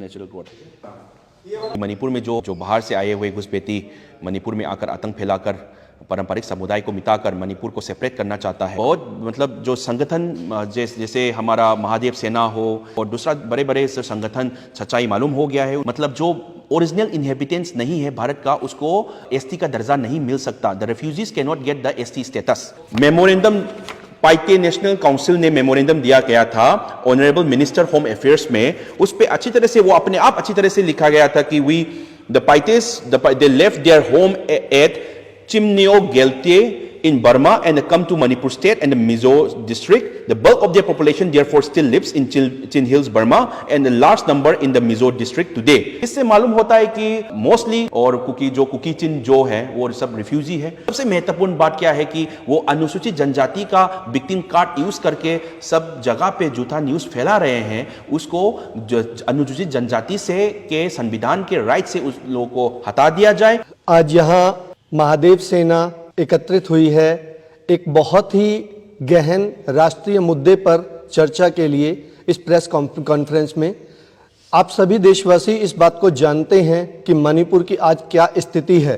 Natural growth. Manipur में जो बाहर से आए हुए घुसपैठी मणिपुर में आकर आतंक फैलाकर पारंपरिक समुदाय को मिटाकर मणिपुर को सेपरेट करना चाहता है। बहुत मतलब जो संगठन जैसे हमारा महादेव सेना हो और दूसरा बड़े बड़े संगठन सच्चाई मालूम हो गया है। मतलब जो ओरिजिनल इनहेबिटेंट्स नहीं है भारत का, उसको एसटी का दर्जा नहीं मिल सकता। The refugees can not get the ST status. Memorandum पाइके नेशनल काउंसिल ने मेमोरेंडम दिया गया था ऑनरेबल मिनिस्टर होम अफेयर्स में। उस पर अच्छी तरह से वो अपने आप अच्छी तरह से लिखा गया था कि the Paites they left their home at Chimneo Geltie in Burma and come to Manipur state and the Mizo district. The bulk of their population therefore still lives in Chin Hills, Burma, and a large number in the Mizo district today. इससे मालूम होता है कि mostly और cookie चिन जो है वो सब रिफ्यूजी है। सबसे महत्वपूर्ण बात क्या है कि वो अनुसूचित जनजाति का विक्टिम कार्ड यूज करके सब जगह पे झूठा न्यूज फैला रहे हैं। उसको अनुसूचित जनजाति से के संविधान के राइट से उस लोगों को हटा दिया जाए। आज यहाँ महादेव सेना एकत्रित हुई है एक बहुत ही गहन राष्ट्रीय मुद्दे पर चर्चा के लिए इस प्रेस कॉन्फ्रेंस में। आप सभी देशवासी इस बात को जानते हैं कि मणिपुर की आज क्या स्थिति है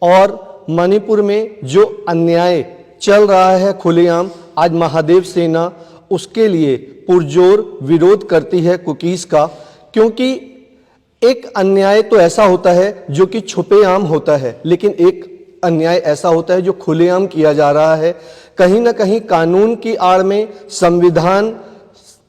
और मणिपुर में जो अन्याय चल रहा है खुलेआम, आज महादेव सेना उसके लिए पुरजोर विरोध करती है कुकीज का। क्योंकि एक अन्याय तो ऐसा होता है जो कि छुपे आम होता है, लेकिन एक अन्याय ऐसा होता है जो खुलेआम किया जा रहा है। कहीं ना कहीं कानून की आड़ में संविधान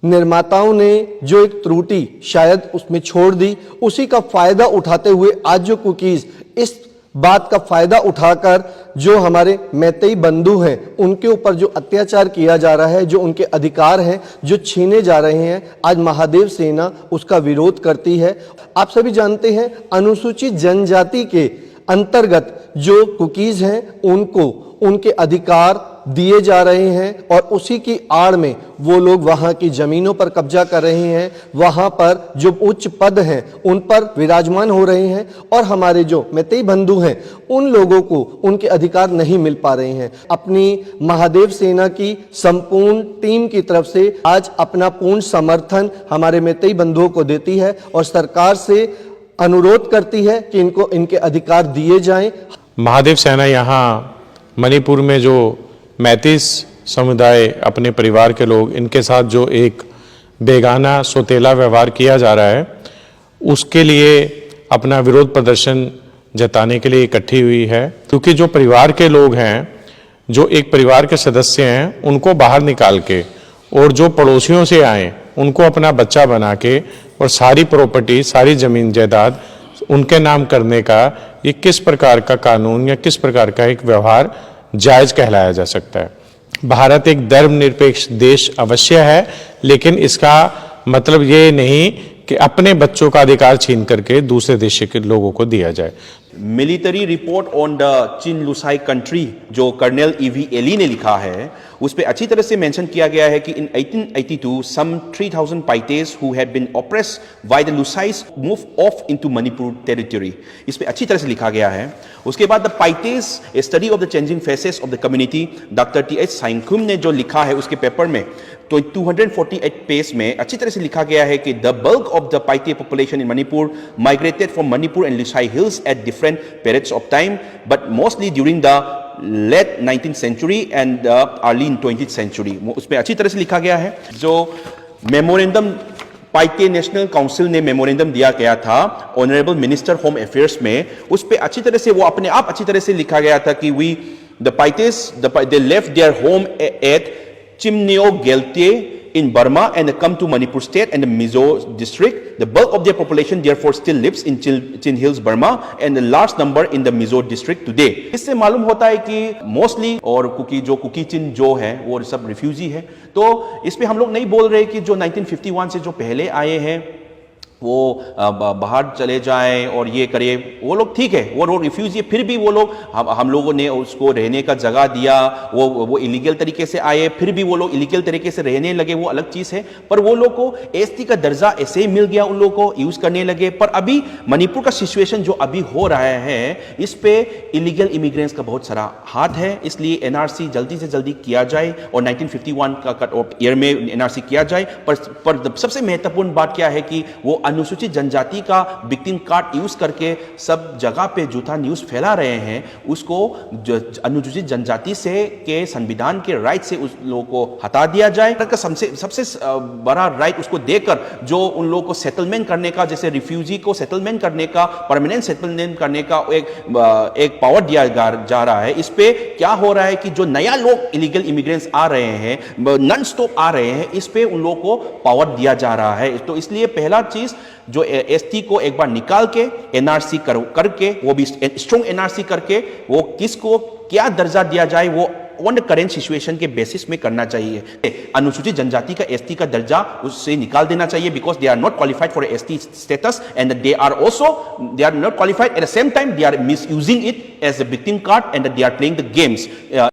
निर्माताओं ने जो एक त्रुटि शायद उसमें छोड़ दी, उसी का फायदा उठाते हुए आज जो कुकीज इस बात का फायदा उठाकर जो हमारे मैतेई बंधु हैं उनके ऊपर जो अत्याचार किया जा रहा है, जो उनके अधिकार हैं जो छीने जा रहे हैं, आज महादेव सेना उसका विरोध करती है। आप सभी जानते हैं अनुसूचित जनजाति के अंतर्गत जो कुकीज हैं उनको उनके अधिकार दिए जा रहे हैं और उसी की आड़ में वो लोग वहां की जमीनों पर कब्जा कर रहे हैं, वहां पर जो उच्च पद हैं उन पर विराजमान हो रहे हैं और हमारे जो मैतेई बंधु हैं उन लोगों को उनके अधिकार नहीं मिल पा रहे हैं। अपनी महादेव सेना की संपूर्ण टीम की तरफ से आज अपना पूर्ण समर्थन हमारे मैतेई बंधुओं को देती है और सरकार से अनुरोध करती है कि इनको इनके अधिकार दिए जाएं। महादेव सेना यहाँ मणिपुर में जो मैतीस समुदाय अपने परिवार के लोग इनके साथ जो एक बेगाना सौतेला व्यवहार किया जा रहा है उसके लिए अपना विरोध प्रदर्शन जताने के लिए इकट्ठी हुई है। क्योंकि जो परिवार के लोग हैं, जो एक परिवार के सदस्य हैं, उनको बाहर निकाल के और जो पड़ोसियों से आए उनको अपना बच्चा बना के और सारी प्रॉपर्टी, सारी जमीन जायदाद उनके नाम करने का ये किस प्रकार का कानून या किस प्रकार का एक व्यवहार जायज कहलाया जा सकता है। भारत एक धर्मनिरपेक्ष देश अवश्य है, लेकिन इसका मतलब ये नहीं कि अपने बच्चों का अधिकार छीन करके दूसरे देश के लोगों को दिया जाए। Military report on the chin Lushai country जो कर्नल ईवी एली ने लिखा है, उस पे अच्छी तरह से मेंशन किया गया है कि इन 1882 some 3000 Paites who had been oppressed by the Lusais moved off into Manipur territory। इस पे अच्छी तरह से लिखा गया है। उसके बाद the Paites a study of the changing faces of the community, doctor T H. Sainkum ने जो लिखा है उसके पेपर में तो 248 पेज में अच्छी तरह से लिखा गया है कि the bulk of the Paite population in Manipur migrated from Manipur and Lushai hills at different periods of time but mostly during the late 19th century and early 20th century। उसमें अच्छी तरह से लिखा गया है। जो मेमोरेंडम पाइके नेशनल काउंसिल ने मेमोरेंडम दिया गया था ऑनरेबल मिनिस्टर होम अफेयर्स में, उस पर अच्छी तरह से वो अपने आप अच्छी तरह से लिखा गया था कि the Paites they left their home at Chimneo Geltie in Burma and come to Manipur state and the Mizo district. The bulk of their population therefore still lives in Chin Hills, Burma, and a large number in the Mizo district today। इससे मालूम होता है कि mostly और cookie चिन जो है वो सब रिफ्यूजी है। तो इस पे हम लोग नहीं बोल रहे कि जो 1951 से जो पहले आए हैं वो बाहर चले जाएं और ये करे, वो लोग ठीक है, वो रिफ्यूजी, फिर भी वो लोग हम लोगों ने उसको रहने का जगह दिया, वो इलीगल तरीके से आए, फिर भी वो लोग इलीगल तरीके से रहने लगे, वो अलग चीज़ है। पर वो लोग को एसटी का दर्जा ऐसे ही मिल गया, उन लोगों को यूज़ करने लगे। पर अभी मणिपुर का सिचुएशन जो अभी हो रहा है, इस पे इलीगल इमिग्रेंट्स का बहुत सारा हाथ है, इसलिए एनआरसी जल्दी से जल्दी किया जाए और 1951 का कट ऑफ ईयर में एनआरसी किया जाए। पर सबसे महत्वपूर्ण बात क्या है कि वो अनुसूचित जनजाति का विक्टिम कार्ड यूज करके सब जगह पे झूठा न्यूज फैला रहे हैं, उसको अनुसूचित जनजाति से के संविधान के राइट से उस लोगों को हटा दिया जाए। का सबसे बड़ा राइट उसको देकर जो उन लोगों को सेटलमेंट करने का, जैसे रिफ्यूजी को सेटलमेंट करने का, परमानेंट सेटलमेंट करने का एक पावर दिया जा रहा है। इस पे क्या हो रहा है कि जो नया लोग इलीगल इमिग्रेंट्स आ रहे हैं, नॉन स्टॉप आ रहे हैं, इस पे उन लोगों को पावर दिया जा रहा है। तो इसलिए पहला चीज जो एसटी को एक बार निकाल के एनआरसी करके, वो भी स्ट्रॉन्ग एनआरसी करके, वो किसको क्या दर्जा दिया जाए वो ऑन द करेंट सिचुएशन के बेसिस में करना चाहिए। अनुसूचित जनजाति का एसटी का दर्जा उससे निकाल देना चाहिए, because they are not qualified for ST status and they are not qualified, at the same time they are misusing it as a victim card and they are playing the games.